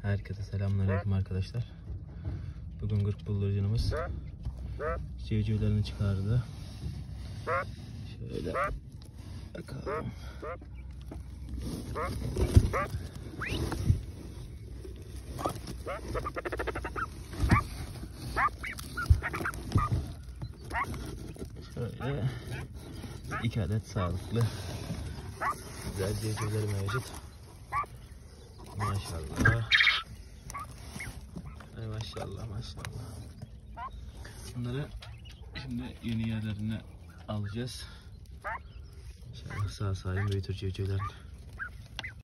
Herkese selamünaleyküm arkadaşlar. Bugün gırk bıldırcınımız civcivlerini çıkardı. Şöyle bakalım. Şöyle 2 adet sağlıklı güzel civcivler mevcut. Maşallah. Ay maşallah maşallah. Bunları şimdi yeni yerlerine alacağız. Şöyle sağ salim büyütür civcivlerini.